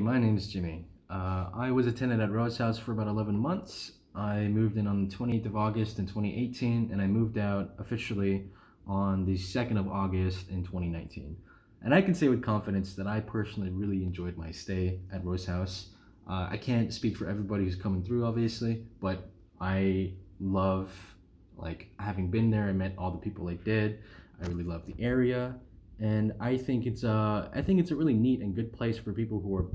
My name is Jimmy. I was a tenant at Rose House for about 11 months. I moved in on the 28th of August in 2018, and I moved out officially on the 2nd of August in 2019. And I can say with confidence that I personally really enjoyed my stay at Rose House. I can't speak for everybody who's coming through, obviously, but I love having been there and met all the people I did. I really love the area, and I think it's a really neat and good place for people who are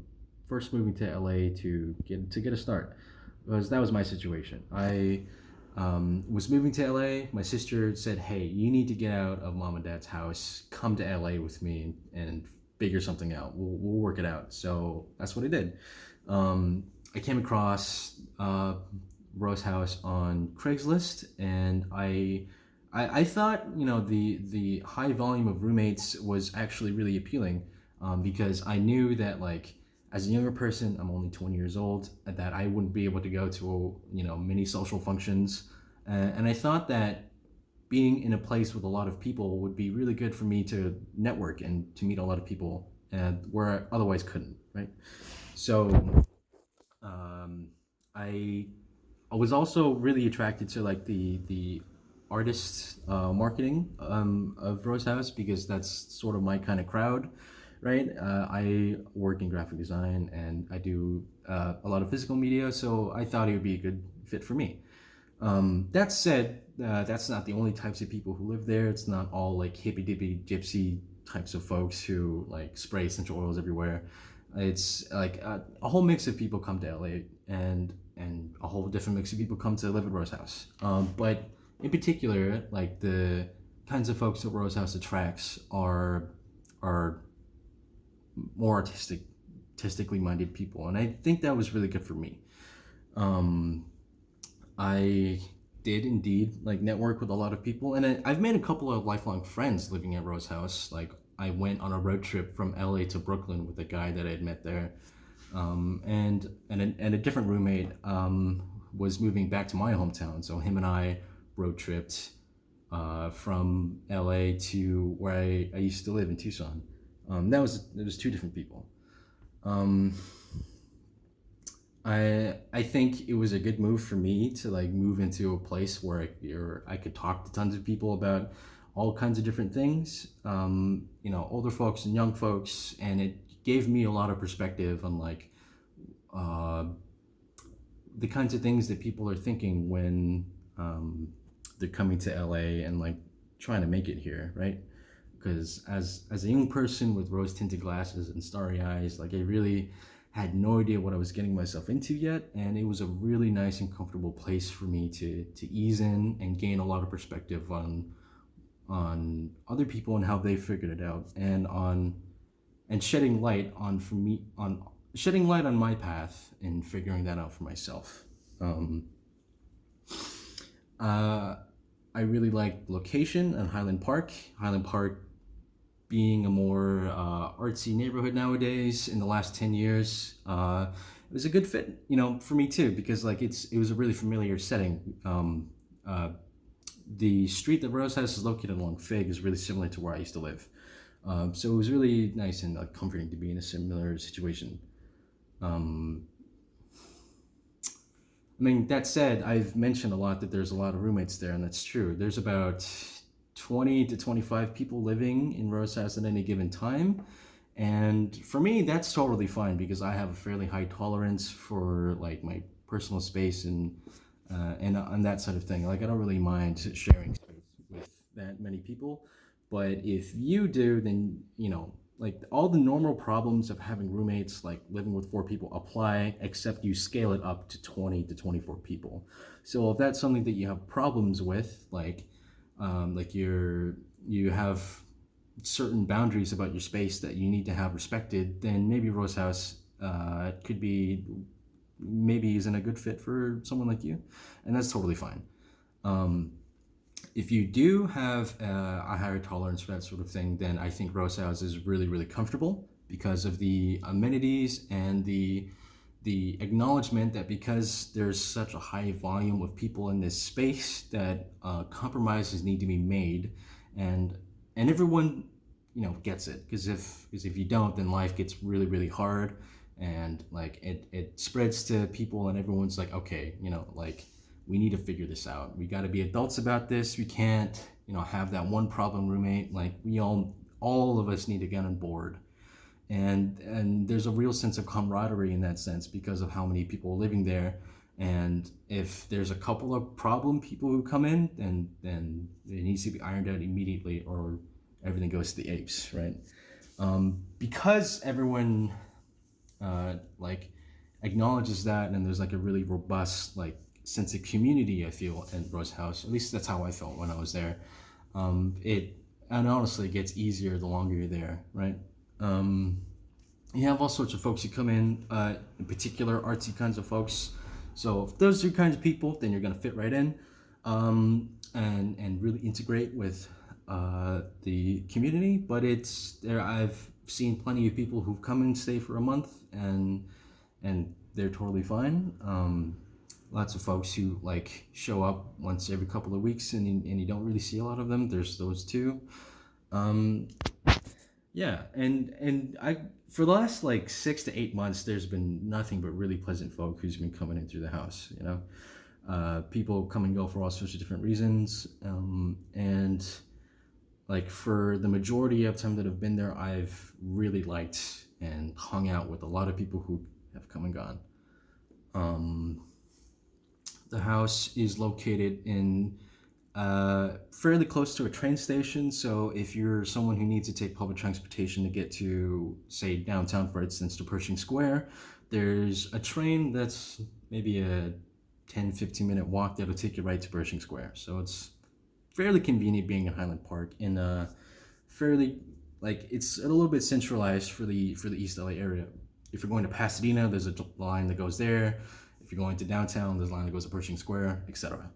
first moving to LA to get a start, because that was my situation. I was moving to LA. My sister said, "Hey, you need to get out of mom and dad's house. Come to LA with me and figure something out. We'll work it out." So that's what I did. I came across Rose House on Craigslist, and I thought the high volume of roommates was actually really appealing, because I knew that as a younger person, I'm only 20 years old, that I wouldn't be able to go to many social functions, and I thought that being in a place with a lot of people would be really good for me to network and to meet a lot of people, where I otherwise couldn't, right? So um, I I was also really attracted to the artist marketing of Rose House, because that's sort of my kind of crowd, right? I work in graphic design and I do a lot of physical media, so I thought it would be a good fit for me. That said, that's not the only types of people who live there. It's not all like hippy dippy gypsy types of folks who spray essential oils everywhere. It's a whole mix of people come to LA, and a whole different mix of people come to live at Rose House. But in particular, the kinds of folks that Rose House attracts are more artistically minded people, and I think that was really good for me. Um, I did indeed network with a lot of people, and I've made a couple of lifelong friends living at Rose House. I went on a road trip from LA to Brooklyn with a guy that I had met there, and a different roommate was moving back to my hometown, so him and I road tripped from LA to where I used to live in Tucson. It was two different people. Um, I think it was a good move for me to move into a place where I could talk to tons of people about all kinds of different things. Older folks and young folks, and it gave me a lot of perspective on uh, the kinds of things that people are thinking when they're coming to LA and trying to make it here, right? Because as a young person with rose tinted glasses and starry eyes, I really had no idea what I was getting myself into yet, and it was a really nice and comfortable place for me to ease in and gain a lot of perspective on other people and how they figured it out, and shedding light on my path and figuring that out for myself. Um, uh, I really liked location and Highland Park. Highland Park being a more artsy neighborhood nowadays in the last 10 years, it was a good fit, for me too, because it was a really familiar setting. The street that Rose House is located along Fig is really similar to where I used to live. So it was really nice and comforting to be in a similar situation. Um, that said, I've mentioned a lot that there's a lot of roommates there, and that's true. There's about 20 to 25 people living in Rose House at any given time. And for me, that's totally fine, because I have a fairly high tolerance for my personal space and on that sort of thing. I don't really mind sharing space with that many people. But if you do, then all the normal problems of having roommates, living with four people, apply, except you scale it up to 20 to 24 people. So if that's something that you have problems with, you have certain boundaries about your space that you need to have respected, then maybe Rose House could be maybe isn't a good fit for someone like you, and that's totally fine. Um, if you do have a higher tolerance for that sort of thing, then I think Rose House is really, really comfortable because of the amenities and the acknowledgement that because there's such a high volume of people in this space, that compromises need to be made, and everyone gets it, because if you don't, then life gets really, really hard, and like it spreads to people, and everyone's like, okay, like we need to figure this out. We got to be adults about this. We can't, have that one problem roommate. Like we all of us need to get on board. And there's a real sense of camaraderie in that sense because of how many people are living there. And if there's a couple of problem people who come in, then it needs to be ironed out immediately, or everything goes to the apes, right? Because everyone like acknowledges that, and there's like a really robust like sense of community, I feel, in Rose House. At least that's how I felt when I was there. It and honestly, it gets easier the longer you're there, right? You have all sorts of folks who come in particular artsy kinds of folks. So if those are kinds of people, then you're gonna fit right in, and really integrate with the community. But it's there. I've seen plenty of people who've come and stay for a month, and they're totally fine. Lots of folks who like show up once every couple of weeks, and you don't really see a lot of them. There's those too. Yeah, and I for the last like 6 to 8 months, there's been nothing but really pleasant folk who's been coming in through the house. People come and go for all sorts of different reasons, and like for the majority of time that I've been there, I've really liked and hung out with a lot of people who have come and gone. The house is located in fairly close to a train station, so if you're someone who needs to take public transportation to get to, say, downtown, for instance, to Pershing Square, there's a train that's maybe a 10-15 minute walk that'll take you right to Pershing Square. So it's fairly convenient being in Highland Park, in a fairly, like, it's a little bit centralized for the East LA area. If you're going to Pasadena, there's a line that goes there. If you're going to downtown, there's a line that goes to Pershing Square, etc.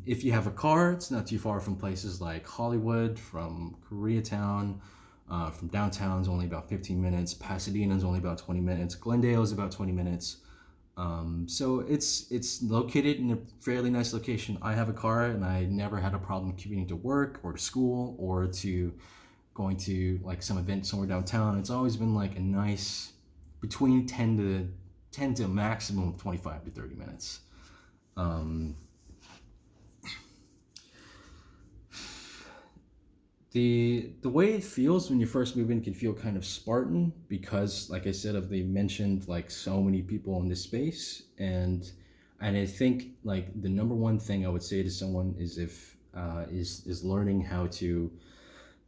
If you have a car, it's not too far from places like Hollywood, from Koreatown, from downtown is only about 15 minutes. Pasadena is only about 20 minutes. Glendale is about 20 minutes. So it's located in a fairly nice location. I have a car, and I never had a problem commuting to work or to school or to going to like some event somewhere downtown. It's always been like a nice between 10 to a maximum of 25 to 30 minutes. The way it feels when you first move in can feel kind of Spartan because, like I said, of they mentioned like so many people in this space, and I think like the number one thing I would say to someone is is learning how to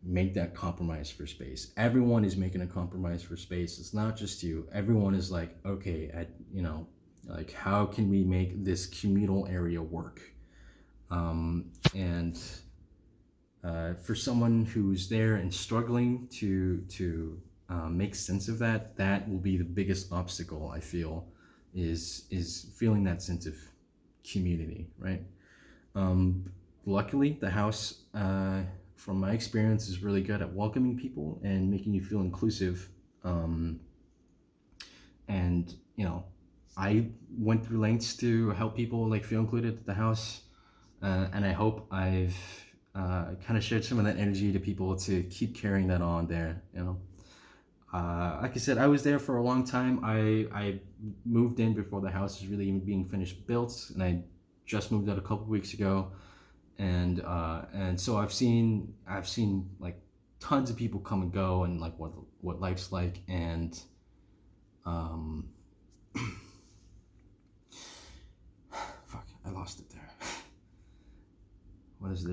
make that compromise for space. Everyone is making a compromise for space. It's not just you. Everyone is like, okay, like how can we make this communal area work? And for someone who's there and struggling to make sense of that, that will be the biggest obstacle. I feel is feeling that sense of community, right? Luckily, the house, from my experience, is really good at welcoming people and making you feel inclusive. And I went through lengths to help people like feel included at the house, and I hope I've kind of shared some of that energy to people to keep carrying that on there. Like I said, I was there for a long time. I moved in before the house was really even being finished built, and I just moved out a couple weeks ago, and so I've seen like tons of people come and go, and like what life's like, and fuck, I lost it there. What is this?